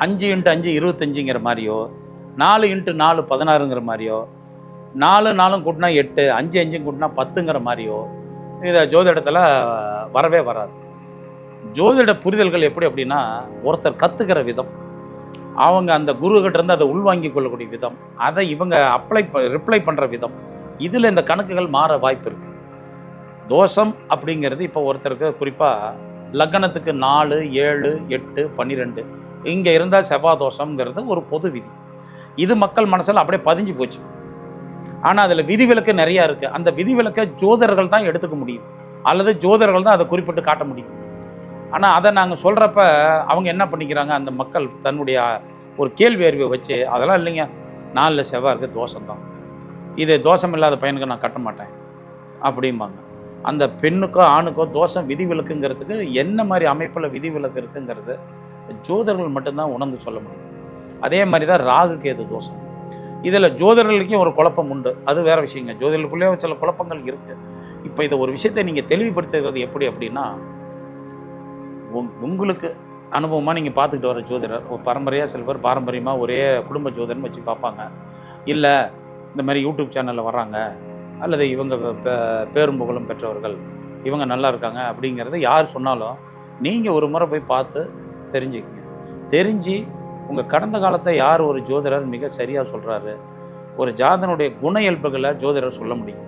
5x5 25ங்கிற மாதிரியோ 4x4 16ங்கிற மாதிரியோ 4 4 கூட்டினா 8 5 5 கூட்டினா 10ங்கிற மாதிரியோ இதை ஜோதிடத்தில் வரவே வராது. ஜோதிட புரிதல்கள் எப்படி அப்படின்னா, ஒருத்தர் கற்றுக்கிற விதம், அவங்க அந்த குருக்கிட்ட இருந்து அதை உள்வாங்கி கொள்ளக்கூடிய விதம், அதை இவங்க ரிப்ளை பண்ணுற விதம், இதில் இந்த கணக்குகள் மாற வாய்ப்பு இருக்குது. தோஷம் அப்படிங்கிறது இப்போ ஒருத்தருக்கு குறிப்பாக லக்னத்துக்கு 4 7 8 12 இங்கே இருந்தால் செவ்வாய் தோஷங்கிறது ஒரு பொது விதி. இது மக்கள் மனசில் அப்படியே பதிஞ்சு போச்சு. ஆனால் அதில் விதிவிலக்கு நிறையா இருக்குது. அந்த விதிவிலக்கை ஜோதிடர்கள் தான் எடுத்துக்க முடியும், அல்லது ஜோதிடர்கள் தான் அதை குறிப்பிட்டு காட்ட முடியும். ஆனால் அதை நாங்கள் சொல்கிறப்ப அவங்க என்ன பண்ணிக்கிறாங்க, அந்த மக்கள் தன்னுடைய ஒரு கேள்வி அறிவை வச்சு, அதெல்லாம் இல்லைங்க 4 செவ்வாய் இருக்குது, தோஷம்தான், இது தோஷம் இல்லாத பையனுக்கு நான் கட்ட மாட்டேன் அப்படிம்பாங்க. அந்த பெண்ணுக்கோ ஆணுக்கோ தோஷம் விதிவிலக்குங்கிறதுக்கு என்ன மாதிரி அமைப்பில் விதிவிலக்கு இருக்குங்கிறது ஜோதிடர்கள் மட்டும்தான் உணர்ந்து சொல்ல முடியும். அதே மாதிரி தான் ராகு கேது தோஷம். இதில் ஜோதிடர்களுக்கே ஒரு குழப்பம் உண்டு, அது வேறு விஷயங்க. ஜோதிடர்களுக்குள்ளேயே சில குழப்பங்கள் இருக்குது. இப்போ இதை ஒரு விஷயத்தை நீங்கள் தெளிவுபடுத்துகிறது எப்படி அப்படின்னா, உங்களுக்கு அனுபவமாக நீங்கள் பார்த்துக்கிட்டு வர ஜோதிடர் ஒரு பரம்பரையாக, சில பேர் பாரம்பரியமாக ஒரே குடும்ப ஜோதிடர்னு வச்சு பார்ப்பாங்க. இல்லை இந்த மாதிரி யூடியூப் சேனலில் வர்றாங்க, அல்லது இவங்க பேரும் புகழும் பெற்றவர்கள், இவங்க நல்லா இருக்காங்க அப்படிங்கிறத யார் சொன்னாலும் நீங்கள் ஒரு முறை போய் பார்த்து தெரிஞ்சுக்கங்க. தெரிஞ்சு உங்கள் கடந்த காலத்தை யார் ஒரு ஜோதிடர் மிக சரியாக சொல்கிறாரு, ஒரு ஜாதனுடைய குண இயல்புகளை ஜோதிடர் சொல்ல முடியும்.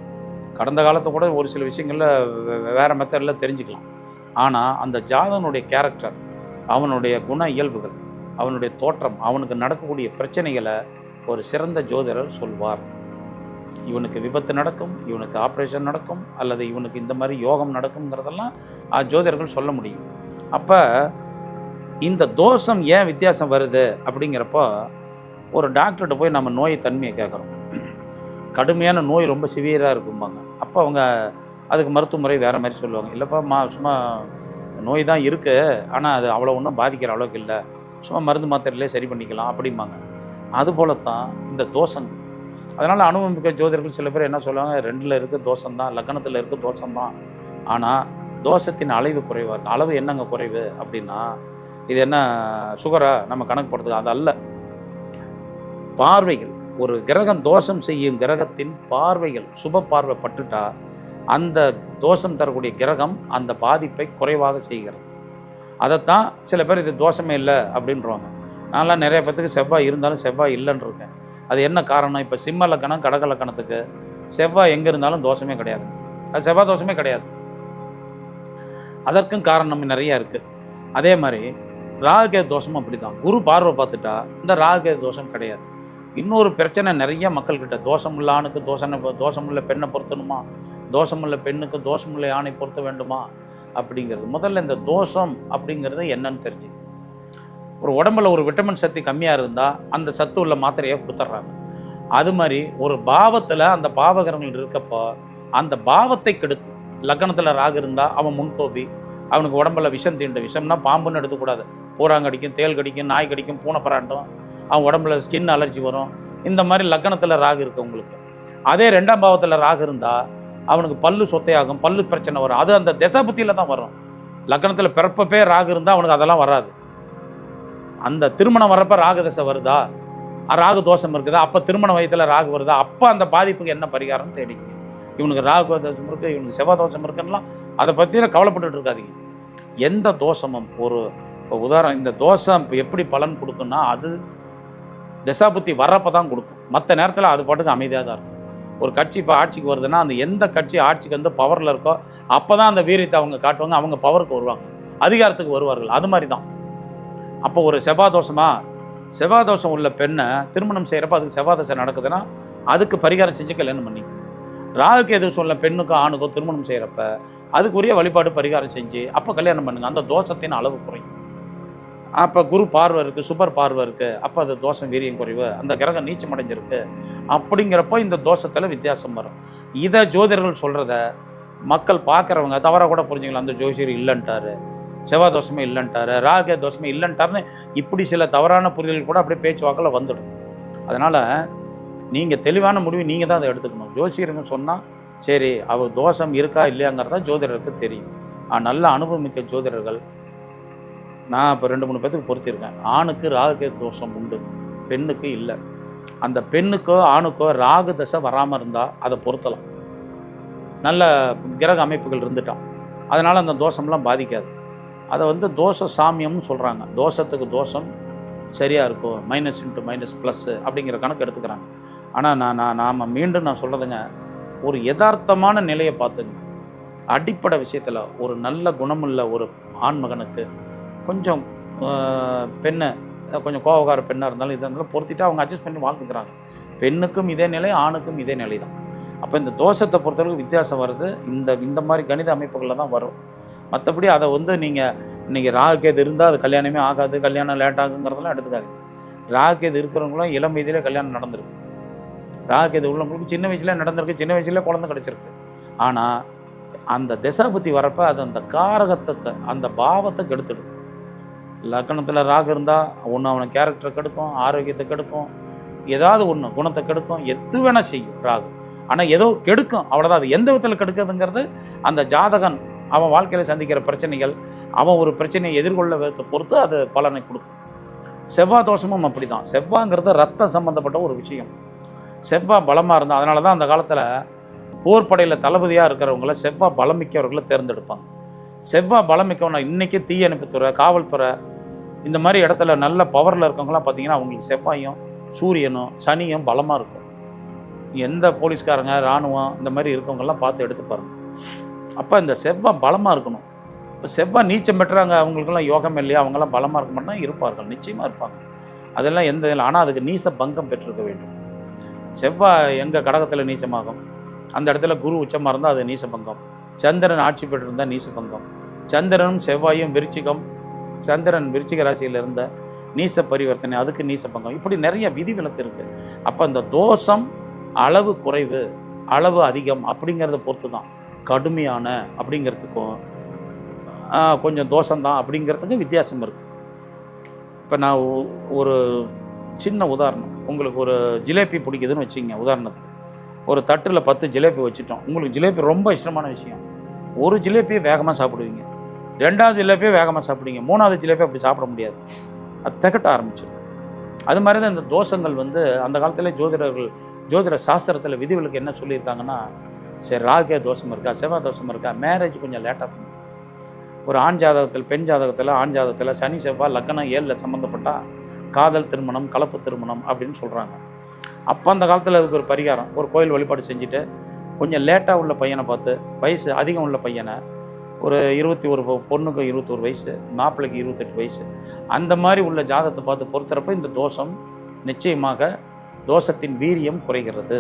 கடந்த காலத்தை கூட ஒரு சில விஷயங்களில் வேறு மெத்தடில் தெரிஞ்சுக்கலாம். ஆனால் அந்த ஜாதனுடைய கேரக்டர், அவனுடைய குண இயல்புகள், அவனுடைய தோற்றம், அவனுக்கு நடக்கக்கூடிய பிரச்சனைகளை ஒரு சிறந்த ஜோதிடர் சொல்வார். இவனுக்கு விபத்து நடக்கும், இவனுக்கு ஆப்ரேஷன் நடக்கும், அல்லது இவனுக்கு இந்த மாதிரி யோகம் நடக்குங்கிறதெல்லாம் ஜோதிடர்கள் சொல்ல முடியும். அப்போ இந்த தோஷம் ஏன் வித்தியாசம் வருது அப்படிங்கிறப்போ, ஒரு டாக்டர்கிட்ட போய் நம்ம நோய் தன்மையை கேட்குறோம். கடுமையான நோய் ரொம்ப சிவியராக இருக்கும்பாங்க. அப்போ அவங்க அதுக்கு மருத்துவ முறை வேறு மாதிரி சொல்லுவாங்க. இல்லைப்பா சும்மா நோய் தான் இருக்குது, ஆனால் அது அவ்வளோ ஒன்றும் பாதிக்கிற அளவுக்கு இல்லை, சும்மா மருந்து மாத்திரையிலே சரி பண்ணிக்கலாம் அப்படிம்பாங்க. அதுபோல தான் இந்த தோஷங்கள். அதனால் அனுபவமிக்க ஜோதிடர்கள் சில பேர் என்ன சொல்லுவாங்க, 2ல் இருக்க தோஷம்தான், லக்னத்தில் இருக்க தோஷம்தான், ஆனால் தோஷத்தின் அளவு குறைவாக இருக்குது. அளவு என்னங்க குறைவு அப்படின்னா, இது என்ன சுகரா நம்ம கணக்கு போடுறதுக்கு? அது அல்ல. பார்வைகள், ஒரு கிரகம் தோஷம் செய்யும் கிரகத்தின் பார்வைகள் சுப பார்வை பட்டுட்டா அந்த தோஷம் தரக்கூடிய கிரகம் அந்த பாதிப்பை குறைவாக செய்கிறது. அதைத்தான் சில பேர் இது தோஷமே இல்லை அப்படின்றவாங்க. நான்லாம் நிறைய பேத்துக்கு செவ்வாய் இருந்தாலும் செவ்வாய் இல்லைன்னு இருக்கேன். அது என்ன காரணம்? இப்போ சிம்ம லக்கணம் கடக லக்கணத்துக்கு செவ்வாய் எங்கே இருந்தாலும் தோஷமே கிடையாது, அது செவ்வாய் தோஷமே கிடையாது. அதற்கும் காரணம் நிறையா இருக்குது. அதே மாதிரி ராகுகேது தோஷமும் அப்படி தான். குரு பார்வை பார்த்துட்டா இந்த ராகுகேது தோஷம் கிடையாது. இன்னொரு பிரச்சனை நிறைய மக்கள்கிட்ட, தோஷமுள்ள ஆணுக்கு தோஷமுள்ள பெண்ணை பொருத்தணுமா, தோஷமுள்ள பெண்ணுக்கு தோஷமுள்ள ஆணை பொருத்த வேண்டுமா அப்படிங்கிறது. முதல்ல இந்த தோஷம் அப்படிங்கிறது என்னன்னு தெரிஞ்சு, ஒரு உடம்புல ஒரு விட்டமின் சக்தி கம்மியாக இருந்தால் அந்த சத்து உள்ள மாத்திரையை கொடுத்துட்றாங்க. அது மாதிரி ஒரு பாவத்தில் அந்த பாவகரங்கள் இருக்கப்போ அந்த பாவத்தை கெடுத்து, லக்னத்தில் ராகு இருந்தால் அவன் முன்கோபி, அவனுக்கு உடம்புல விஷம் தீண்டு, விஷம்னா பாம்புன்னு எடுத்துக்கூடாது, பூராங்க கடிக்கும், தேல் கடிக்கும், நாய் கடிக்கும், பூனை பராட்டும், அவன் உடம்புல ஸ்கின் அலர்ஜி வரும். இந்த மாதிரி லக்னத்தில் ராகு இருக்குது உங்களுக்கு. அதே 2ஆம் பாவத்தில் ராகு இருந்தால் அவனுக்கு பல்லு சொத்தையாகும், பல்லு பிரச்சனை வரும். அது அந்த திசை புத்தியில் தான் வரும். லக்னத்தில் பிறப்பப்பே ராகு இருந்தால் அவனுக்கு அதெல்லாம் வராது. அந்த திருமணம் வரப்போ ராகு தசை வருதா, ராகு தோஷம் இருக்குதா, அப்போ திருமண வயதில் ராகு வருதா, அப்போ அந்த பாதிப்புக்கு என்ன பரிகாரம் தேடிங்க. இவனுக்கு ராகு தோஷம் இருக்குது, இவனுக்கு செவ்வாய் தோஷம் இருக்குன்னா அதை பற்றிலாம் கவலைப்பட்டு இருக்காதீங்க. எந்த தோஷமும் ஒரு உதாரணம், இந்த தோஷம் எப்படி பலன் கொடுக்குன்னா அது தசாபுத்தி வர்றப்போ தான் கொடுக்கும். மற்ற நேரத்தில் அது பாட்டுக்கு அமைதியாக தான் இருக்கும். ஒரு கட்சி இப்போ ஆட்சிக்கு வருதுன்னா அந்த எந்த கட்சி ஆட்சிக்கு வந்து பவரில் இருக்கோ அப்போ தான் அந்த வீரியத்தை அவங்க காட்டுவாங்க, அவங்க பவருக்கு வருவாங்க, அதிகாரத்துக்கு வருவார்கள். அது மாதிரி தான். அப்போ ஒரு செவ்வாய் தோஷம் உள்ள பெண்ணை திருமணம் செய்கிறப்ப அதுக்கு செவ்வாய் தசை நடக்குதுன்னா அதுக்கு பரிகாரம் செஞ்சு கல்யாணம் பண்ணி, ராகுக்கு எதுவும் சொல்ல பெண்ணுக்கோ ஆணுக்கோ திருமணம் செய்கிறப்ப அதுக்குரிய வழிபாடு பரிகாரம் செஞ்சு அப்போ கல்யாணம் பண்ணுங்க. அந்த தோஷத்தின் அளவு குறையும். அப்போ குரு பார்வை இருக்குது, சூப்பர் பார்வை இருக்குது, அப்போ அது தோஷம் வீரியம் குறைவு, அந்த கிரகம் நீச்சம் அடைஞ்சிருக்கு அப்படிங்கிறப்போ இந்த தோஷத்தில் வித்தியாசம் வரும். இதை ஜோதிடர்கள் சொல்கிறத மக்கள் பார்க்குறவங்க தவறாக கூட புரிஞ்சுக்கலாம். அந்த ஜோசியர் இல்லைன்ட்டாரு, செவ்வாய் தோஷமே இல்லைன்ட்டாரு, ராகு தோஷமே இல்லைன்ட்டாருன்னு இப்படி சில தவறான புரிதல்கள் கூட அப்படியே பேச்சுவாக்கில் வந்துடும். அதனால் நீங்கள் தெளிவான முடிவு நீங்கள் தான் அதை எடுத்துக்கணும். ஜோசியருங்க சொன்னால் சரி, அவர் தோஷம் இருக்கா இல்லையாங்கிறதா ஜோதிடருக்கு தெரியும். நல்ல அனுபவமிக்க ஜோதிடர்கள் நான் இப்போ 2-3 பேத்துக்கு பொருத்தியிருக்கேன். ஆணுக்கு ராகுகேது தோஷம் உண்டு, பெண்ணுக்கு இல்லை. அந்த பெண்ணுக்கோ ஆணுக்கோ ராகு தசை வராமல் இருந்தால் அதை பொருத்தலாம். நல்ல கிரக அமைப்புகள் இருந்துட்டான், அதனால் அந்த தோஷம்லாம் பாதிக்காது. அதை வந்து தோஷ சாமியம்னு சொல்கிறாங்க. தோஷத்துக்கு தோஷம் சரியாக இருக்கும், மைனஸ் இன்ட்டு மைனஸ் ப்ளஸ்ஸு அப்படிங்கிற கணக்கு எடுத்துக்கிறாங்க. ஆனால் நாம் மீண்டும் நான் சொல்கிறதுங்க, ஒரு யதார்த்தமான நிலையை பார்த்துங்க. அடிப்படை விஷயத்தில் ஒரு நல்ல குணமுள்ள ஒரு ஆண்மகனுக்கு கொஞ்சம் பெண்ணை கொஞ்சம் கோபக்கார பெண்ணாக இருந்தாலும் இதாக இருந்தாலும் பொறுத்திட்டு அவங்க அட்ஜஸ்ட் பண்ணி வாழ்ந்துக்கிறாங்க. பெண்ணுக்கும் இதே நிலை, ஆணுக்கும் இதே நிலை தான். அப்போ இந்த தோஷத்தை பொறுத்தளவுக்கு வித்தியாசம் வருது இந்த மாதிரி கணித அமைப்புகளில் தான் வரும். மற்றபடி அதை வந்து நீங்கள் இன்றைக்கி ராகுகேது இருந்தால் அது கல்யாணமே ஆகாது, கல்யாணம் லேட் ஆகுங்கிறதெல்லாம் எடுத்துக்காதீங்க. ராகுகேது இருக்கிறவங்களும் இளம் வயதிலே கல்யாணம் நடந்திருக்கு. ராகுகேது உள்ளவங்களுக்கு சின்ன வயசுலேயே நடந்திருக்கு, சின்ன வயசுலேயே குழந்தை கிடச்சிருக்கு. ஆனால் அந்த திசாபுத்தி வரப்போ அது அந்த காரகத்தை அந்த பாவத்தை கெடுத்துடும். லக்கணத்தில் ராகு இருந்தால் ஒன்று அவனை கேரக்டரை கெடுக்கும், ஆரோக்கியத்தை கெடுக்கும், ஏதாவது ஒன்று குணத்தை கெடுக்கும், எது வேணால் செய்யும் ராகு. ஆனால் ஏதோ கெடுக்கும், அவ்வளோதான். அது எந்த விதத்தில் கெடுக்குதுங்கிறது அந்த ஜாதகன் அவன் வாழ்க்கையில் சந்திக்கிற பிரச்சனைகள், அவன் ஒரு பிரச்சனையை எதிர்கொள்ள விதத்தை பொறுத்து அது பலனை கொடுக்கும். செவ்வாய் தோஷமும் அப்படி தான். செவ்வாய்ங்கிறது ரத்தம் சம்மந்தப்பட்ட ஒரு விஷயம். செவ்வாய் பலமாக இருந்தால், அதனால தான் அந்த காலத்தில் போர்ப்படையில் தளபதியாக இருக்கிறவங்கள செவ்வாய் பலமிக்கவர்களை தேர்ந்தெடுப்பாங்க. செவ்வாய் பலமிக்கவனா இன்றைக்கி தீயணைப்புத்துறை, காவல்துறை, இந்த மாதிரி இடத்துல நல்ல பவரில் இருக்கவங்களாம் பார்த்தீங்கன்னா அவங்களுக்கு செவ்வாயும் சூரியனும் சனியும் பலமாக இருக்கும். எந்த போலீஸ்காரங்க, இராணுவம் இந்த மாதிரி இருக்கவங்கெல்லாம் பார்த்து எடுத்து பாருங்க. அப்போ இந்த செவ்வாய் பலமாக இருக்கணும். இப்போ செவ்வாய் நீச்சம் பெற்றாங்க, அவங்களுக்கெல்லாம் யோகம் இல்லையா, அவங்கெல்லாம் பலமாக இருக்க மாட்டா இருப்பார்கள், நிச்சயமாக இருப்பாங்க. அதெல்லாம் எந்த இதில். ஆனால் அதுக்கு நீச பங்கம் பெற்றிருக்க வேண்டும். செவ்வாய் எங்கள் கடகத்தில் நீச்சமாகும், அந்த இடத்துல குரு உச்சமாக இருந்தால் அது நீசபங்கம். சந்திரன் ஆட்சி பெற்றிருந்தால் நீசபங்கம். சந்திரனும் செவ்வாயும் விருச்சிகம், சந்திரன் விருச்சிக ராசியில் இருந்த நீச பரிவர்த்தனை, அதுக்கு நீசபங்கம். இப்படி நிறைய விதிவிலக்கு இருக்குது. அப்போ அந்த தோஷம் அளவு குறைவு, அளவு அதிகம் அப்படிங்கிறத பொறுத்து தான். கடுமையான அப்படிங்கிறதுக்கும் கொஞ்சம் தோஷம்தான் அப்படிங்கிறதுக்கும் வித்தியாசம் இருக்குது. இப்போ நான் ஒரு சின்ன உதாரணம், உங்களுக்கு ஒரு ஜிலேபி பிடிக்குதுன்னு வச்சுங்க. உதாரணத்துக்கு ஒரு தட்டில் 10 ஜிலேபி வச்சுட்டோம். உங்களுக்கு ஜிலேபி ரொம்ப இஷ்டமான விஷயம். ஒரு ஜிலேபியை வேகமாக சாப்பிடுவீங்க, 2வது ஜிலேபியை வேகமாக சாப்பிடுவீங்க, 3வது ஜிலேபி அப்படி சாப்பிட முடியாது, அது திகட்ட ஆரம்பிச்சிடும். அது மாதிரி தான் இந்த தோஷங்கள் வந்து அந்த காலத்தில் ஜோதிட சாஸ்திரத்தில் விதிவிலக்கு என்ன சொல்லியிருக்காங்கன்னா, சரி ராகுகே தோஷம் இருக்கா, செவ்வாய் தோஷம் இருக்கா, மேரேஜ் கொஞ்சம் லேட்டாக பண்ணும். ஒரு ஆண் ஜாதகத்தில், பெண் ஜாதகத்தில், ஆண் ஜாதகத்தில் சனி செவ்வாய் லக்னம் 7ல் சம்மந்தப்பட்டால் காதல் திருமணம், கலப்பு திருமணம் அப்படின்னு சொல்கிறாங்க. அப்போ அந்த காலத்தில் அதுக்கு ஒரு பரிகாரம், ஒரு கோயில் வழிபாடு செஞ்சுட்டு கொஞ்சம் லேட்டாக உள்ள பையனை பார்த்து, வயசு அதிகம் உள்ள பையனை, ஒரு 21 பொண்ணுக்கு 21 வயசு, மாப்பிள்ளைக்கு 28 வயசு, அந்த மாதிரி உள்ள ஜாதகத்தை பார்த்து பொறுத்துறப்ப இந்த தோஷம் நிச்சயமாக தோஷத்தின் வீரியம் குறைகிறது.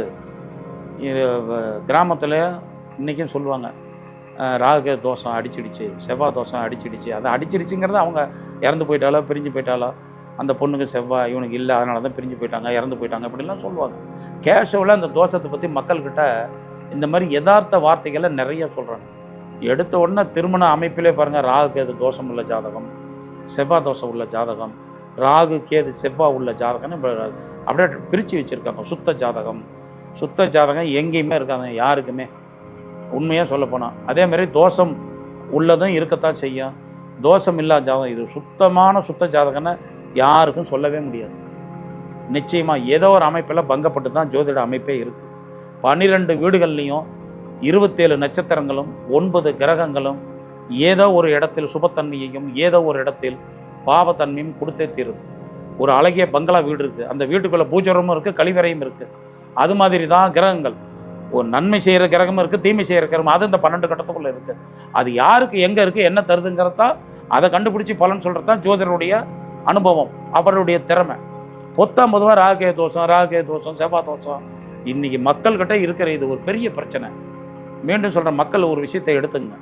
கிராமத்தில் இன்றைக்கும் சொல்லுவாங்க, ராகு தோஷம் அடிச்சிடுச்சு, செவ்வாய் தோஷம் அடிச்சிடுச்சு. அதை அடிச்சிடுச்சுங்கிறது அவங்க இறந்து போயிட்டாலோ பிரிஞ்சு போயிட்டாலோ, அந்த பொண்ணுக்கு செவ்வாய் இவனுக்கு இல்லை, அதனால தான் பிரிஞ்சு போயிட்டாங்க, இறந்து போயிட்டாங்க, இப்படிலாம் சொல்லுவாங்க. கேஷுவலாக அந்த தோஷத்தை பற்றி மக்கள்கிட்ட இந்த மாதிரி யதார்த்த வார்த்தைகளை நிறைய சொல்கிறாங்க. எடுத்த உடனே திருமண அமைப்பிலே பாருங்கள், ராகு கேது தோஷம் உள்ள ஜாதகம், செவ்வாய் தோஷம் உள்ள ஜாதகம், ராகு கேது செவ்வாய் உள்ள ஜாதகம்னு அப்படியே பிரித்து வச்சுருக்காங்க. சுத்த ஜாதகம் எங்கேயுமே இருக்காங்க யாருக்குமே, உண்மையாக சொல்லப்போனால். அதேமாதிரி தோஷம் உள்ளதும் இருக்கத்தான் செய்யும், தோஷம் இல்லாத ஜாதகம் இது சுத்தமான சுத்த ஜாதகம்னு யாருக்கும் சொல்லவே முடியாது. நிச்சயமாக ஏதோ ஒரு அமைப்பில் பங்கப்பட்டு தான் ஜோதிட அமைப்பே இருக்குது. 12 வீடுகள்லேயும் 27 நட்சத்திரங்களும் 9 கிரகங்களும் ஏதோ ஒரு இடத்தில் சுபத்தன்மையையும் ஏதோ ஒரு இடத்தில் பாவத்தன்மையும் கொடுத்தே தீருது. ஒரு அழகிய பங்களா வீடு இருக்குது, அந்த வீட்டுக்குள்ளே பூஜரமும் இருக்குது, கழிவறையும் இருக்குது. அது மாதிரி தான் கிரகங்கள். ஒரு நன்மை செய்கிற கிரகமும் இருக்குது, தீமை செய்கிற கிரகம், அது இந்த 12 கட்டத்துக்குள்ளே இருக்குது. அது யாருக்கு எங்கே இருக்குது, என்ன தருதுங்கிறது தான், அதை கண்டுபிடிச்சி பலன் சொல்கிறது தான் ஜோதிடருடைய அனுபவம், அவருடைய திறமை. பொதுவாக ராகு தோஷம், செவ்வாய் தோஷம் இன்றைக்கி மக்கள்கிட்ட இருக்கிற இது ஒரு பெரிய பிரச்சனை. மீண்டும் சொல்கிற, மக்கள் ஒரு விஷயத்தை எடுத்துங்க.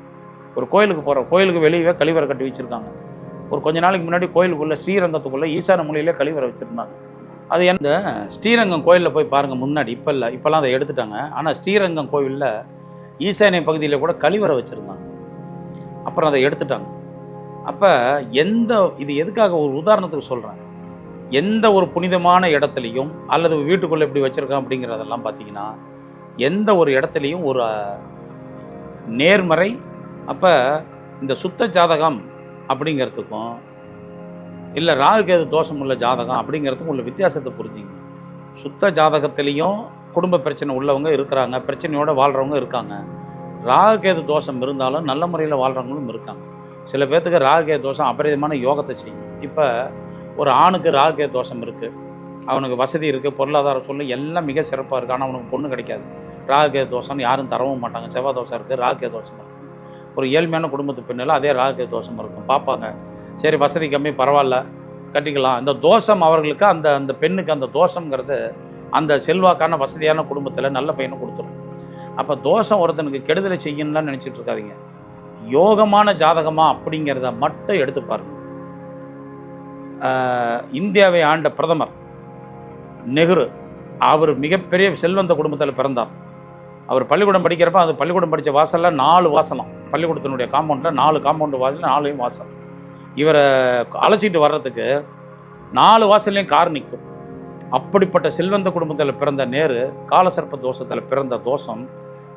ஒரு கோயிலுக்கு போகிறோம், கோயிலுக்கு வெளியே கழிவறை கட்டி வச்சுருக்காங்க. ஒரு கொஞ்ச நாளைக்கு முன்னாடி கோயிலுக்குள்ளே ஸ்ரீரங்கத்துக்குள்ளே ஈசான மூலையிலே கழிவறை வச்சுருந்தாங்க. அது எந்த ஸ்ரீரங்கம் கோயிலில் போய் பாருங்கள், முன்னாடி இப்போ இல்லை, இப்போல்லாம் அதை எடுத்துட்டாங்க. ஆனால் ஸ்ரீரங்கம் கோவிலில் ஈசானிய பகுதியில் கூட கழிவறை வச்சுருந்தாங்க, அப்புறம் அதை எடுத்துட்டாங்க. அப்போ இது எதுக்காக ஒரு உதாரணத்துக்கு சொல்கிறேன், எந்த ஒரு புனிதமான இடத்துலையும் அல்லது வீட்டுக்குள்ளே எப்படி வச்சுருக்கோம் அப்படிங்கிறதெல்லாம் பார்த்தீங்கன்னா, எந்த ஒரு இடத்துலையும் ஒரு நேர்மறை. அப்போ இந்த சுத்த ஜாதகம் அப்படிங்கிறதுக்கும் இல்லை ராகு கேது தோஷம் உள்ள ஜாதகம் அப்படிங்கிறதுக்கு உள்ள வித்தியாசத்தை புரிஞ்சுங்க. சுத்த ஜாதகத்திலையும் குடும்ப பிரச்சனை உள்ளவங்க இருக்கிறாங்க, பிரச்சனையோடு வாழ்கிறவங்க இருக்காங்க. ராகு கேது தோஷம் இருந்தாலும் நல்ல முறையில் வாழ்கிறவங்களும் இருக்காங்க. சில பேர்த்துக்கு ராகு கேது தோஷம் அபரிதமான யோகத்தை செய்யும். இப்போ ஒரு ஆணுக்கு ராகு கேது தோஷம் இருக்குது, அவனுக்கு வசதி இருக்குது, பொருளாதார சூழ்நிலை எல்லாம் மிக சிறப்பாக இருக்குது, ஆனால் அவனுக்கு பொண்ணு கிடைக்காது. ராகு கேது தோஷம்னு யாரும் தரவும் மாட்டாங்க. செவ்வாய் தோஷம் இருக்குது, ராகு கேது தோஷம் இருக்குது. ஒரு ஏழ்மையான குடும்பத்து பெண்ணில் அதே ராகு கேது தோஷம் இருக்கும், பார்ப்பாங்க. சரி வசதி கம்மி பரவாயில்ல கட்டிக்கலாம். இந்த தோஷம் அவர்களுக்கு அந்த அந்த பெண்ணுக்கு அந்த தோஷங்கிறது அந்த செல்வாக்கான வசதியான குடும்பத்தில் நல்ல பையனை கொடுத்துரும். அப்போ தோஷம் ஒருத்தனுக்கு கெடுதலை செய்யணும்லாம் நினச்சிட்டு இருக்காதீங்க. யோகமான ஜாதகமா அப்படிங்கிறத மட்டும் எடுத்து பாருங்க. இந்தியாவை ஆண்ட பிரதமர் நெஹ்ரு, அவர் மிகப்பெரிய செல்வந்த குடும்பத்தில் பிறந்தார். அவர் பள்ளிக்கூடம் படிக்கிறப்ப அது பள்ளிக்கூடம் படித்த வாசலில் 4 வாசலாம், பள்ளிக்கூடத்தினுடைய காம்பவுண்டில் 4 காம்பவுண்டு வாசல், 4 வாசல். இவரை அழைச்சிட்டு வர்றதுக்கு 4 வாசல்லையும் கார் நிற்கும். அப்படிப்பட்ட செல்வந்த குடும்பத்தில் பிறந்த நேரு காலசர்ப்ப தோஷத்தில் பிறந்த தோஷம்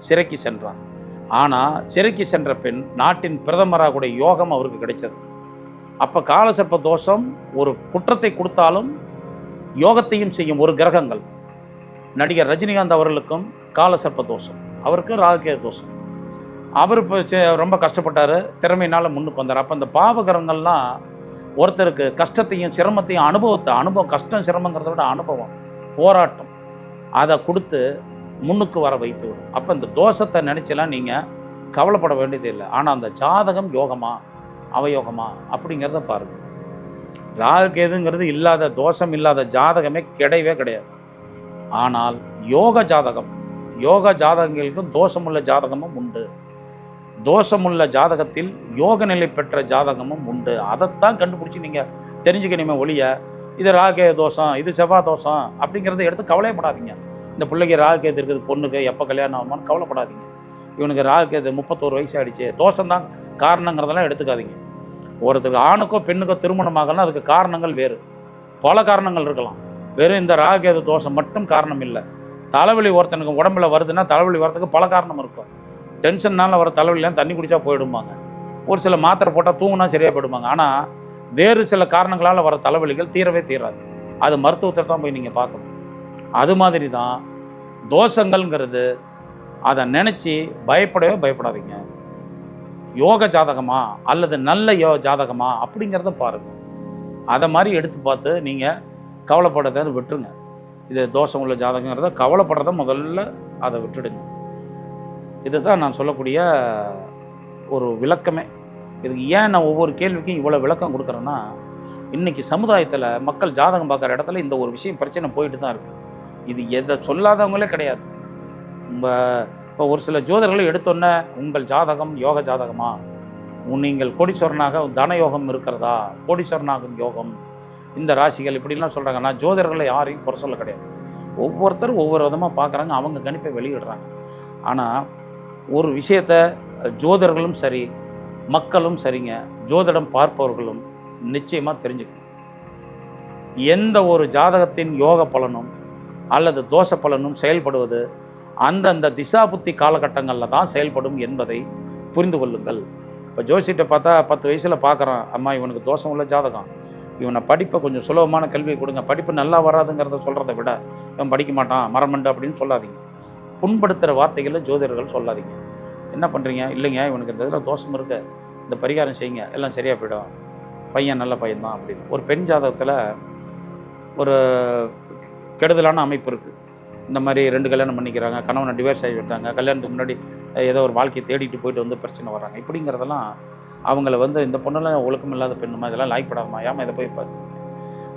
சிறைக்கு சென்றார். ஆனால் சிறைக்கு சென்ற பின் நாட்டின் பிரதமராக கூட யோகம் அவருக்கு கிடைச்சது. அப்போ காலசர்ப்ப தோஷம் ஒரு குற்றத்தை கொடுத்தாலும் யோகத்தையும் செய்யும் ஒரு கிரகங்கள். நடிகர் ரஜினிகாந்த் அவர்களுக்கும் காலசர்ப்ப தோஷம், அவருக்கு ராகுகேது தோஷம். அவர் இப்போ ரொம்ப கஷ்டப்பட்டார், திறமையினால் முன்னுக்கு வந்தார். அப்போ அந்த பாவகிரகங்கள்லாம் ஒருத்தருக்கு கஷ்டத்தையும் சிரமத்தையும் அனுபவம் கஷ்டம் சிரமங்கிறத விட அனுபவம், போராட்டம், அதை கொடுத்து முன்னுக்கு வர வைத்து விடும். அப்போ இந்த தோஷத்தை நினச்செல்லாம் நீங்கள் கவலைப்பட வேண்டியது இல்லை. ஆனால் அந்த ஜாதகம் யோகமா அவயோகமா அப்படிங்கிறத பாருங்கள். ராகுகேதுங்கிறது இல்லாத தோஷம் இல்லாத ஜாதகமே கிடையவே கிடையாது. ஆனால் யோக ஜாதகங்களுக்கும் தோஷமுள்ள ஜாதகமும் உண்டு. தோஷமுள்ள ஜாதகத்தில் யோக நிலை பெற்ற ஜாதகமும் உண்டு. அதைத்தான் கண்டுபிடிச்சி நீங்கள் தெரிஞ்சுக்கணுமே ஒழிய இது ராகுகேது தோஷம், இது செவ்வாய் தோஷம் அப்படிங்கிறத எடுத்து கவலைப்படாதீங்க. இந்த பிள்ளைக்கு ராகுகேது இருக்குது, பொண்ணுக்கு எப்போ கல்யாணம் ஆகுமான்னு கவலைப்படாதீங்க. இவனுக்கு ராகுகேது 31 வயசு ஆகிடுச்சு, தோஷம்தான் காரணங்கிறதெல்லாம் எடுத்துக்காதீங்க. ஒருத்தருக்கு ஆணுக்கோ பெண்ணுக்கோ திருமணம் ஆகலாம், அதுக்கு காரணங்கள் வேறு, பல காரணங்கள் இருக்கலாம். வெறும் இந்த ராகுகேது தோஷம் மட்டும் காரணம் இல்லை. தலைவலி ஒருத்தனுக்கு உடம்புல வருதுன்னா தலைவலி வரதுக்கு பல காரணம் இருக்கும். டென்ஷன்னால் வர தலைவலிலாம் தண்ணி குடித்தா போயிடுவாங்க, ஒரு சில மாத்திரை போட்டால் தூங்கினா சரியாக போயிடுவாங்க. ஆனால் வேறு சில காரணங்களால் வர தலைவலிகள் தீரவே தீராது. அது மருத்துவத்தை தான் போய் நீங்கள் பார்க்கணும். அது மாதிரி தான் தோஷங்கள்ங்கிறது, அதை நினச்சி பயப்படவே பயப்படாதீங்க. யோக ஜாதகமா அல்லது நல்ல ஜாதகமா அப்படிங்கிறத பாருங்கள். அதை மாதிரி எடுத்து பார்த்து நீங்கள் கவலைப்படுறத விட்டுருங்க. இது தோஷம் உள்ள ஜாதகங்கிறத கவலைப்படுறத முதல்ல அதை விட்டுடுங்க. இதுதான் நான் சொல்லக்கூடிய ஒரு விளக்கமே. இதுக்கு ஏன் நான் ஒவ்வொரு கேள்விக்கும் இவ்வளோ விளக்கம் கொடுக்குறேன்னா, இன்றைக்கி சமுதாயத்தில் மக்கள் ஜாதகம் பார்க்குற இடத்துல இந்த ஒரு விஷயம் பிரச்சனை போயிட்டு தான் இருக்குது. இது எதை சொல்லாதவங்களே கிடையாது. இப்போ ஒரு சில ஜோதிடர்களை எடுத்தோன்னே உங்கள் ஜாதகம் யோக ஜாதகமா, நீங்கள் கோடீஸ்வரனாக தன யோகம் இருக்கிறதா, கோடீஸ்வரனாகும் யோகம், இந்த ராசிகள் இப்படிலாம் சொல்கிறாங்க. நான் ஜோதிடர்களை யாரையும் குறை சொல்ல கிடையாது. ஒவ்வொருத்தரும் ஒவ்வொரு விதமாக பார்க்குறாங்க, அவங்க கணிப்பை வெளியிடுறாங்க. ஆனால் ஒரு விஷயத்தை ஜோதிடர்களும் சரி மக்களும் சரிங்க, ஜோதிடம் பார்ப்பவர்களும் நிச்சயமாக தெரிஞ்சுக்கணும். எந்த ஒரு ஜாதகத்தின் யோக பலனும் அல்லது தோஷ பலனும் செயல்படுவது அந்தந்த திசா புத்தி காலகட்டங்களில் தான் செயல்படும் என்பதை புரிந்து கொள்ளுங்கள். இப்போ ஜோசிட்ட பார்த்தா 10 வயசில் பார்க்குறான், அம்மா இவனுக்கு தோஷம் உள்ள ஜாதகம், இவனை படிப்பை கொஞ்சம் சுலபமான கல்வியை கொடுங்க, படிப்பு நல்லா வராதுங்கிறத சொல்கிறத விட இவன் படிக்க மாட்டான் மரமண்டு அப்படின்னு சொல்லாதீங்க. புண்படுத்துகிற வார்த்தைகளை ஜோதிடர்கள் சொல்லாதீங்க. என்ன பண்ணுறீங்க, இல்லைங்க இவனுக்கு இந்த இதில் தோஷம் இருக்குது, இந்த பரிகாரம் செய்யுங்க, எல்லாம் சரியாக போயிடும், பையன் நல்ல பையன்தான் அப்படின்னு. ஒரு பெண் ஜாதகத்தில் ஒரு கெடுதலான அமைப்பு இருக்குது. இந்த மாதிரி 2 கல்யாணம் பண்ணிக்கிறாங்க, கணவனை டிவோர்ஸ் ஆகி விட்டாங்க, கல்யாணத்துக்கு முன்னாடி ஏதோ ஒரு வாழ்க்கையை தேடிட்டு போயிட்டு வந்து பிரச்சனை வர்றாங்க. இப்படிங்கிறதெல்லாம் அவங்கள இந்த பொண்ணெல்லாம் ஒழுக்கம் இல்லாத பெண்ணுமா, இதெல்லாம் லாய்ப்படாமா, ஏமா இதை போய் பார்த்துங்க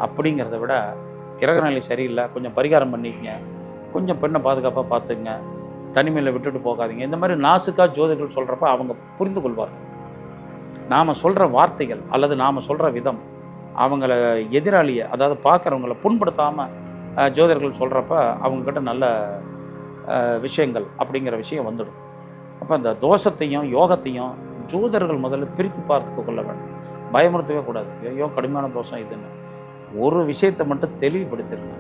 அப்படிங்கிறத விட கிரகநிலை சரியில்லை, கொஞ்சம் பரிகாரம் பண்ணிக்கங்க, கொஞ்சம் பெண்ணை பாதுகாப்பாக பார்த்துங்க, தனிமையில் விட்டுட்டு போகாதீங்க. இந்த மாதிரி நாசுக்காக ஜோதிடர்கள் சொல்கிறப்ப அவங்க புரிந்து கொள்வார்கள். நாம் சொல்கிற வார்த்தைகள் அல்லது நாம் சொல்கிற விதம் அவங்கள எதிராளியை, அதாவது பார்க்குறவங்கள புண்படுத்தாமல் ஜோதிடர்கள் சொல்கிறப்ப அவங்கக்கிட்ட நல்ல விஷயங்கள் அப்படிங்கிற விஷயம் வந்துடும். அப்போ அந்த தோஷத்தையும் யோகத்தையும் ஜோதிடர்கள் முதல்ல பிரித்து பார்த்து கொள்ள வேண்டும். பயமுறுத்தவே கூடாது, ஐயோ கடுமையான தோஷம் இதுன்னு. ஒரு விஷயத்தை மட்டும் தெளிவுபடுத்திருங்க.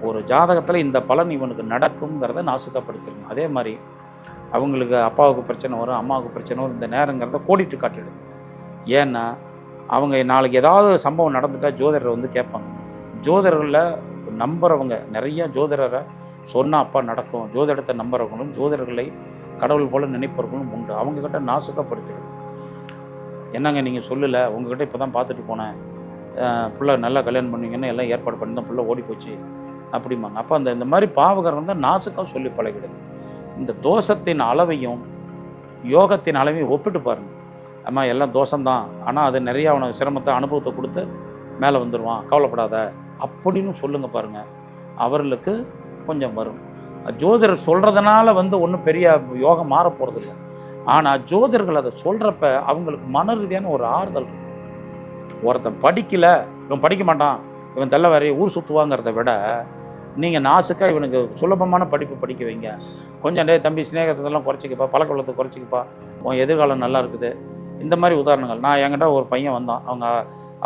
ஒரு ஜாதகத்தில் இந்த பலன் இவனுக்கு நடக்குங்கிறத நாசுக்கப்படுத்திருங்க. அதே மாதிரி அவங்களுக்கு அப்பாவுக்கு பிரச்சனை வரும், அம்மாவுக்கு பிரச்சனை வரும், இந்த நேரங்கிறத கோடிட்டு காட்டிடுங்க. ஏன்னா அவங்க நாளைக்கு ஏதாவது சம்பவம் நடந்துட்டால் ஜோதிடரை வந்து கேட்பாங்க. ஜோதிடர்களில் நம்புறவங்க நிறைய ஜோதிடரை சொன்னால் அப்பா நடக்கும், ஜோதிடத்தை நம்புறவங்களும் ஜோதிடர்களை கடவுள் போல் நினைப்பவர்களும் உண்டு. அவங்கக்கிட்ட நாசுக்கப்படுத்திடுது. என்னங்க நீங்கள் சொல்லலை, உங்ககிட்ட இப்போ தான் பார்த்துட்டு போனேன், பிள்ளை நல்லா கல்யாணம் பண்ணுவீங்கன்னு எல்லாம் ஏற்பாடு பண்ணி தான் பிள்ளை ஓடி போச்சு அப்படிம்பாங்க. அப்போ இந்த மாதிரி பாவகரம் தான் நாசுக்காக சொல்லி பழகிடுது. இந்த தோஷத்தின் அளவையும் யோகத்தின் அளவையும் ஒப்பிட்டு பாருங்கள். அம்மா எல்லாம் தோஷம்தான், ஆனால் அது நிறையா அவனுக்கு சிரமத்தை அனுபவத்தை கொடுத்து மேலே வந்துடுவான், கவலைப்படாத அப்படின்னு சொல்லுங்கள் பாருங்கள், அவர்களுக்கு கொஞ்சம் வரும். ஜோதிடர் சொல்கிறதுனால ஒன்றும் பெரிய யோகம் மாற போகிறதில்ல. ஆனால் ஜோதிடர்கள் அதை சொல்கிறப்ப அவங்களுக்கு மன ரீதியான ஒரு ஆறுதல் இருக்கும். ஒருத்தன் படிக்கலை, இவன் படிக்க மாட்டான், இவன் தெல்ல வேறைய ஊர் சுற்றுவாங்கிறத விட நீங்கள் நாசுக்காக இவனுக்கு சுலபமான படிப்பு படிக்க வைங்க. கொஞ்சம் தம்பி சிநேகத்தெல்லாம் குறைச்சிக்கப்பா, பழக்க வளத்தை குறைச்சிக்கப்பா, உன் எதிர்காலம் நல்லா இருக்குது. இந்த மாதிரி உதாரணங்கள். நான் என்கிட்ட ஒரு பையன் வந்தான், அவங்க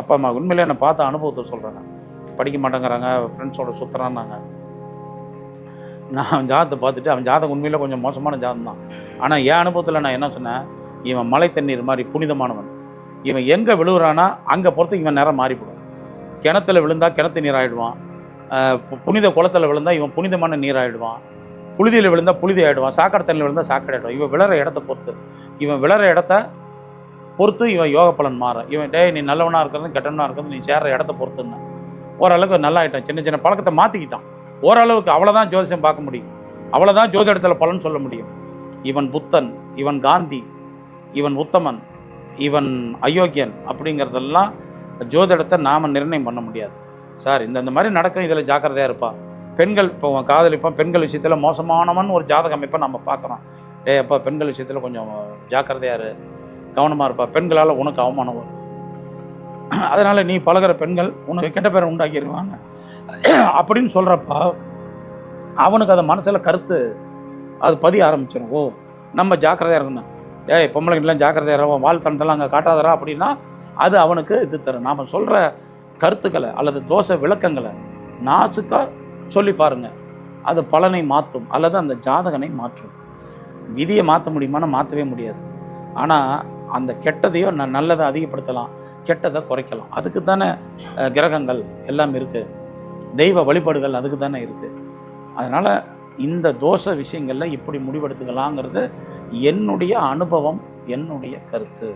அப்பா அம்மா உண்மையிலே என்னை பார்த்த அனுபவத்தை சொல்கிறாங்க. படிக்க மாட்டேங்கிறாங்க, ஃப்ரெண்ட்ஸோட சுற்றுறான்னாங்க. நான் அவன் ஜாதத்தை பார்த்துட்டு, அவன் ஜாதகம் உண்மையிலே கொஞ்சம் மோசமான ஜாதகம் தான். ஆனால் என் அனுபவத்தில் நான் என்ன சொன்னேன், இவன் மழை தண்ணீர் மாதிரி புனிதமானவன். இவன் எங்கே விழுகிறானா அங்கே பொறுத்து இவன் நேரம் மாறிவிடும். கிணத்துல விழுந்தால் கிணத்து நீர் ஆகிடுவான், புனித குளத்தில் விழுந்தால் இவன் புனிதமான நீர் ஆகிடுவான், புழுதியில் விழுந்தால் புழுதி ஆகிடுவான், சாக்கடை தண்ணியில் விழுந்தால் சாக்கடை ஆகிடுவான். இவன் விளற இடத்த பொறுத்து, இவன் விளற இடத்த பொறுத்து இவன் யோக பலன் மாறும். இவன் நீ நல்லவனாக இருக்கிறது கெட்டவனாக இருக்கிறது நீ சேர்ற இடத்த பொறுத்துன்னு ஓரளவுக்கு நல்லா ஆகிட்டான். சின்ன சின்ன பழக்கத்தை மாற்றிக்கிட்டான் ஓரளவுக்கு. அவ்வளோதான் ஜோதிஷம் பார்க்க முடியும், அவ்வளோதான் ஜோதிடத்தில் பலன் சொல்ல முடியும். இவன் புத்தன், இவன் காந்தி, இவன் உத்தமன், இவன் அயோக்கியன் அப்படிங்கிறதெல்லாம் ஜோதிடத்தை நாம் நிர்ணயம் பண்ண முடியாது. சார் இந்த மாதிரி நடக்கும், இதில் ஜாக்கிரதையாக இருப்பா. பெண்கள் இப்போ காதலிப்பான், பெண்கள் விஷயத்தில் மோசமானவன் ஒரு ஜாதக அமைப்பை நம்ம பார்க்குறோம். அப்பா பெண்கள் விஷயத்தில் கொஞ்சம் ஜாக்கிரதையாக இரு, கவனமாக இருப்பா, பெண்களால் உனக்கு அவமானம் வரும், அதனால் நீ பழகிற பெண்கள் உனக்கு கெட்ட பேரை உண்டாக்கிடுவாங்க அப்படின்னு சொல்கிறப்பா அவனுக்கு அதை மனசில் கருத்து அது பதிய ஆரம்பிச்சிடும். ஓ நம்ம ஜாக்கிரதையாக இருக்கணும், பொம்பளைங்கெல்லாம் ஜாக்கிரதையாக இருக்கும், வாழ்த்தனத்தெல்லாம் அங்கே காட்டாதரா அப்படின்னா அது அவனுக்கு இது தரும். நாம் சொல்கிற கருத்துக்களை அல்லது தோஷ விளக்கங்களை நாசுக்காக சொல்லி பாருங்கள், அது பலனை மாற்றும் அல்லது அந்த ஜாதகனை மாற்றும். விதியை மாற்ற முடியுமானா மாற்றவே முடியாது. ஆனால் அந்த கெட்டதையோ நல்லதை அதிகப்படுத்தலாம், கெட்டதை குறைக்கலாம். அதுக்கு தானே கிரகங்கள் எல்லாம் இருக்குது, தெய்வ வழிபாடுகள் அதுக்கு தானே இருக்குது. அதனால் இந்த தோஷ விஷயங்களில் இப்படி முடிவெடுத்துக்கலாங்கிறது என்னுடைய அனுபவம், என்னுடைய கருத்து.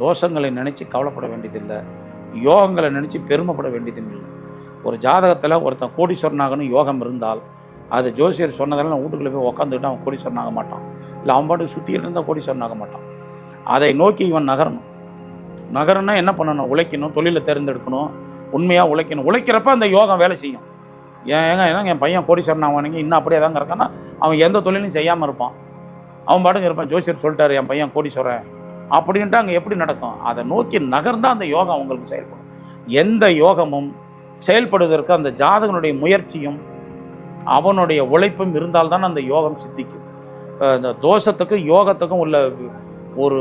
தோஷங்களை நினச்சி கவலைப்பட வேண்டியதில்லை, யோகங்களை நினச்சி பெருமைப்பட வேண்டியதில்லை. ஒரு ஜாதகத்தில் ஒருத்தன் கோடீஸ்வரனாகணும் யோகம் இருந்தால் அது ஜோசியர் சொன்னதெல்லாம் நான் வீட்டுக்குள்ளே போய் உட்காந்துக்கிட்டு அவன் கோடீஸ்வரன் ஆக மாட்டான், இல்லை அவன் பாட்டுக்கு சுற்றிக்கிட்டு இருந்தால் கோடீஸ்வரன் ஆக மாட்டான். அதை நோக்கி இவன் நகரணும். நகரன்னா என்ன பண்ணணும், உழைக்கணும், தொழிலை தேர்ந்தெடுக்கணும், உண்மையாக உழைக்கணும். உழைக்கிறப்ப அந்த யோகம் வேலை செய்யும். ஏன்னா என் பையன் கோடீஸ்வரன் ஆவானுங்க இன்னும் அப்படியே தாங்க இருக்கான்னா அவன் எந்த தொழிலும் செய்யாமல் இருப்பான், அவன் பாட்டுக்கு இருப்பான். ஜோசியர் சொல்லிட்டாரு என் பையன் கோடீஸ்வரன் அப்படின்ட்டு அங்கே எப்படி நடக்கும்? அதை நோக்கி நகர்ந்தால் அந்த யோகம் அவங்களுக்கு செயல்படும். எந்த யோகமும் செயல்படுவதற்கு அந்த ஜாதகனுடைய முயற்சியும் அவனுடைய உழைப்பும் இருந்தால்தான் அந்த யோகம் சித்திக்கும். இந்த தோஷத்துக்கும் யோகத்துக்கும் உள்ள ஒரு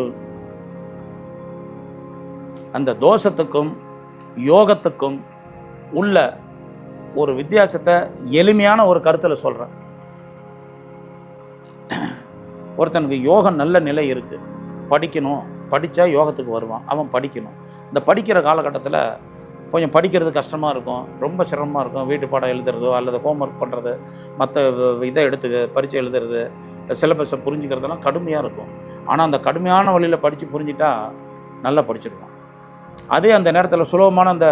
அந்த தோஷத்துக்கும் யோகத்துக்கும் உள்ள ஒரு வித்தியாசத்தை எளிமையான ஒரு கருத்தில் சொல்கிறேன். ஒருத்தனுக்கு யோகம் நல்ல நிலை இருக்குது, படிக்கணும், படித்தா யோகத்துக்கு வருவான், அவன் படிக்கணும். இந்த படிக்கிற காலகட்டத்தில் கொஞ்சம் படிக்கிறது கஷ்டமாக இருக்கும், ரொம்ப சிரமமாக இருக்கும். வீட்டு பாடம் எழுதுறதோ அல்லது ஹோம்ஒர்க் பண்ணுறது, மற்ற இதை எடுத்து பரீட்சை எழுதுறது, சிலபஸை புரிஞ்சுக்கிறதெல்லாம் கடுமையாக இருக்கும். ஆனால் அந்த கடுமையான வழியில் படித்து புரிஞ்சிட்டா நல்லா படிச்சிருவான். அதே அந்த நேரத்தில் சுலபமான அந்த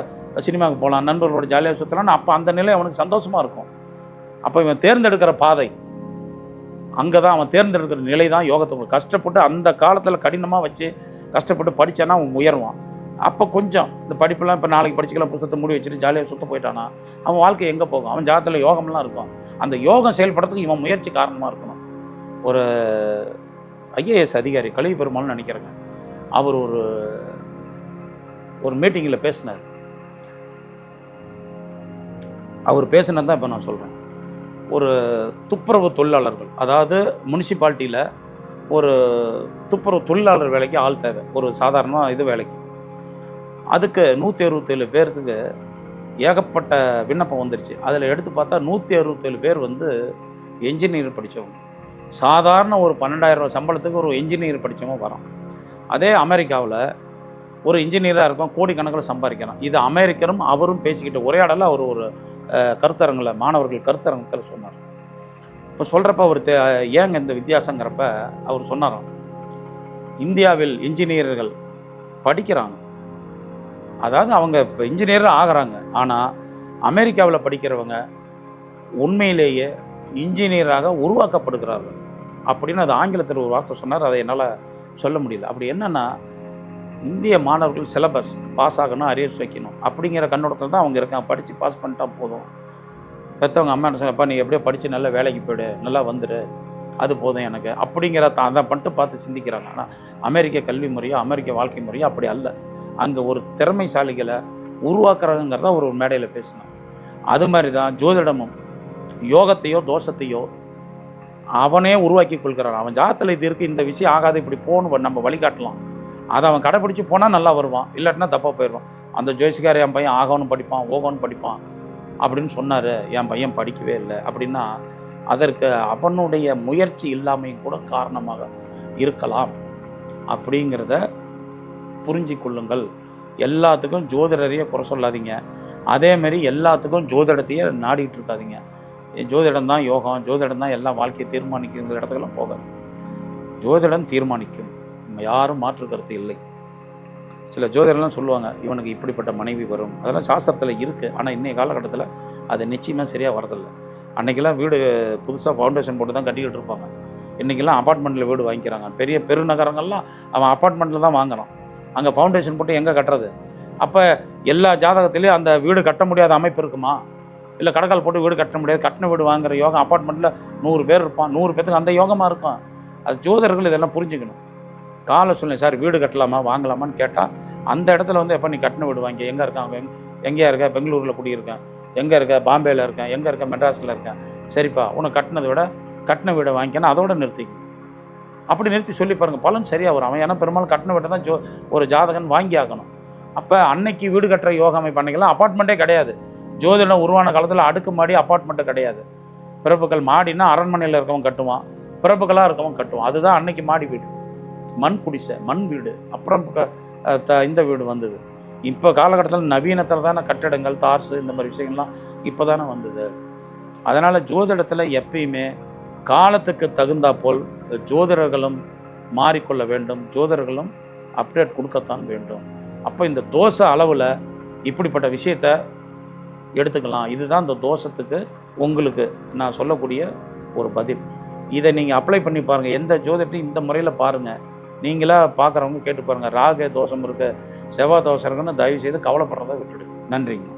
சினிமாவுக்கு போகலாம், நண்பர்களோட ஜாலியாக சுற்றலாம்னு அப்போ அந்த நிலை அவனுக்கு சந்தோஷமாக இருக்கும். அப்போ இவன் தேர்ந்தெடுக்கிற பாதை அங்கே தான், அவன் தேர்ந்தெடுக்கிற நிலை தான் யோகத்துக்கு. கஷ்டப்பட்டு அந்த காலத்தில் கடினமாக வச்சு கஷ்டப்பட்டு படித்தானா அவன் உயர்வான். அப்போ கொஞ்சம் இந்த படிப்பெல்லாம் இப்போ நாளைக்கு படிச்சுக்கலாம் புத்தகத்தை மூடி வச்சுட்டு ஜாலியாக சுற்ற போயிட்டானா அவன் வாழ்க்கை எங்கே போகும்? அவன் ஜாதத்தில் யோகம்லாம் இருக்கும். அந்த யோகம் செயல்படுறதுக்கு இவன் முயற்சி காரணமாக இருக்கணும். ஒரு ஐஏஎஸ் அதிகாரி கலிவி பெருமாள்னு நினைக்கிறேங்க, அவர் ஒரு மீட்டிங்கில் பேசினார். அவர் பேசினது தான் இப்போ நான் சொல்கிறேன். ஒரு துப்புரவு தொழிலாளர்கள், அதாவது முனிசிபாலிட்டியில் ஒரு துப்புரவு தொழிலாளர் வேலைக்கு ஆள் தேவை, ஒரு சாதாரண இது வேலைக்கு. அதுக்கு 167 பேர்த்துக்கு ஏகப்பட்ட விண்ணப்பம் வந்துருச்சு. அதில் எடுத்து பார்த்தா 167 பேர் என்ஜினியர் படித்தவங்க. சாதாரண ஒரு 12,000 ரூபா சம்பளத்துக்கு ஒரு என்ஜினியர் படித்தவங்க வரோம். அதே அமெரிக்காவில் ஒரு இன்ஜினியராக இருக்கும், கோடிக்கணக்கில் சம்பாதிக்கிறான். இது அமெரிக்கரும் அவரும் பேசிக்கிட்ட உரையாடல அவர் ஒரு கருத்தரங்கில் மாணவர்கள் கருத்தரங்கத்தில் சொன்னார். இப்போ சொல்கிறப்ப அவர் ஏங்க இந்த வித்தியாசங்கிறப்ப அவர் சொன்னாராம், இந்தியாவில் இன்ஜினியர்கள் படிக்கிறாங்க, அதாவது அவங்க இப்போ இன்ஜினியராக ஆகிறாங்க. ஆனால் அமெரிக்காவில் படிக்கிறவங்க உண்மையிலேயே இன்ஜினியராக உருவாக்கப்படுகிறார்கள் அப்படின்னு அது ஆங்கிலத்தில் ஒரு வார்த்தை சொன்னார். அதை என்னால் சொல்ல முடியல. அப்படி என்னென்னா, இந்திய மாணவர்கள் சிலபஸ் பாஸ் ஆகணும், அரியர்ஸ் வைக்கணும் அப்படிங்கிற கண்ணோட்டத்தில் தான் அவங்க இருக்காங்க. படித்து பாஸ் பண்ணிட்டா போதும். பெற்றவங்க அம்மா என்ன சொன்னப்பா, நீ எப்படியோ படித்து நல்லா வேலைக்கு போய்டு, நல்லா வந்துடு, அது போதும் எனக்கு அப்படிங்கிற அதை பண்ணிட்டு பார்த்து சிந்திக்கிறாங்க. ஆனால் அமெரிக்க கல்வி முறையோ அமெரிக்க வாழ்க்கை முறையோ அப்படி அல்ல. அங்கே ஒரு திறமைசாலிகளை உருவாக்குறாங்கிறத ஒரு மேடையில் பேசினான். அது மாதிரி தான் ஜோதிடமும் யோகத்தையோ தோஷத்தையோ அவனே உருவாக்கி கொள்கிறான். அவன் ஜாதத்தில் இது இருக்குது, இந்த விஷயம் ஆகாது, இப்படி போகணும் நம்ம வழிகாட்டலாம். அதை அவன் கடைப்பிடிச்சி போனால் நல்லா வருவான், இல்லாட்டினா தப்பாக போயிடுவான். அந்த ஜோசிக்கார் என் பையன் ஆகணும் படிப்பான், ஓகோன்னு படிப்பான் அப்படின்னு சொன்னார், என் பையன் படிக்கவே இல்லை அப்படின்னா அதற்கு அவனுடைய முயற்சி இல்லாமையும் கூட காரணமாக இருக்கலாம் அப்படிங்கிறத புரிஞ்சு கொள்ளுங்கள். எல்லாத்துக்கும் ஜோதிடரையே குறை சொல்லாதீங்க. அதேமாரி எல்லாத்துக்கும் ஜோதிடத்தையே நாடிட்டு இருக்காதீங்க. ஜோதிடம் தான் யோகம், ஜோதிடம் தான் எல்லா வாழ்க்கையை தீர்மானிக்குங்கிற இடத்துக்கெல்லாம் போகாது. ஜோதிடம் தீர்மானிக்கும், யாரும் மாற்று கருத்து இல்லை. சில ஜோதிடர்லாம் சொல்லுவாங்க, இவனுக்கு இப்படிப்பட்ட மனைவி வரும், அதெல்லாம் சாஸ்திரத்தில் இருக்குது. ஆனால் இன்றைய காலகட்டத்தில் அது நிச்சயமாக சரியாக வரதில்லை. அன்றைக்கெல்லாம் வீடு புதுசாக ஃபவுண்டேஷன் போட்டு தான் கட்டிக்கிட்டு இருப்பாங்க. இன்றைக்கெல்லாம் அப்பார்ட்மெண்ட்டில் வீடு வாங்கிக்கிறாங்க. பெரிய பெருநகரங்கள்லாம் அவன் அப்பார்ட்மெண்ட்டில் தான் வாங்குறான். அங்கே ஃபவுண்டேஷன் போட்டு எங்கே கட்டுறது? அப்போ எல்லா ஜாதகத்திலையும் அந்த வீடு கட்ட முடியாத அமைப்பு இருக்குமா? இல்லை கடக்கால் போட்டு வீடு கட்ட முடியாது, கட்டின வீடு வாங்குகிற யோகம் அப்பார்ட்மெண்ட்டில் 100 பேர் இருப்பான், 100 பேத்துக்கு அந்த யோகமாக இருக்கும். அது ஜோதிடர்கள் இதெல்லாம் புரிஞ்சுக்கணும். காலை சொல்லுங்கள், சார் வீடு கட்டலாமா வாங்கலாமான்னு கேட்டால் அந்த இடத்துல வந்து எப்போ நீ கட்டின வீடு வாங்கி எங்கே இருக்கான், எங்கேயா இருக்க, பெங்களூரில் குடியிருக்கேன், எங்கே இருக்க, பாம்பேயில் இருக்கேன், எங்கே இருக்க, மெட்ராஸில் இருக்கேன், சரிப்பா உனக்கு கட்டினதை விட கட்டின வீடை வாங்கிக்கணும், அதோட நிறுத்திக்க. அப்படி நிறுத்தி சொல்லி பாருங்கள், பலன் சரியாக வரும். அவன் ஏன்னா பெரும்பாலும் கட்டின வீட்டை தான் ஒரு ஜாதகன் வாங்கி ஆகணும். அப்போ அன்னைக்கு வீடு கட்டுற யோகாமை பண்ணிக்கலாம். அப்பார்ட்மெண்ட்டே கிடையாது. ஜோதிடம் உருவான காலத்தில் அடுக்குமாடி அப்பார்ட்மெண்ட்டு கிடையாது. பிறப்புகள் மாடினா அரண்மனையில் இருக்கவன் கட்டுவான், பிறப்புகளாக இருக்கவன் கட்டுவான். அதுதான் அன்னைக்கு மாடி வீடு, மண் குடிசை, மண் வீடு. அப்புறம் இந்த வீடு வந்தது. இப்போ காலகட்டத்தில் நவீனத்தில் தானே கட்டடங்கள், தார்ஸு, இந்த மாதிரி விஷயங்கள்லாம் இப்போ தானே வந்தது. அதனால் ஜோதிடத்தில் எப்பயுமே காலத்துக்கு தகுந்தா போல் ஜோதிடர்களும் மாறிக்கொள்ள வேண்டும், ஜோதிடர்களும் அப்டேட் கொடுக்கத்தான் வேண்டும். அப்போ இந்த தோஷ அளவில் இப்படிப்பட்ட விஷயத்தை எடுத்துக்கலாம். இதுதான் இந்த தோஷத்துக்கு உங்களுக்கு நான் சொல்லக்கூடிய ஒரு பதில். இதை நீங்கள் அப்ளை பண்ணி பாருங்கள். எந்த ஜோதிடத்தையும் இந்த முறையில் பாருங்கள். நீங்களாக பார்க்குறவங்க கேட்டு பாருங்கள். ராகு தோஷம் இருக்குது, செவ்வாய் தோஷம் இருக்குன்னு தயவு செய்து கவலைப்படுறதை விட்டுடுங்க. நன்றிங்க.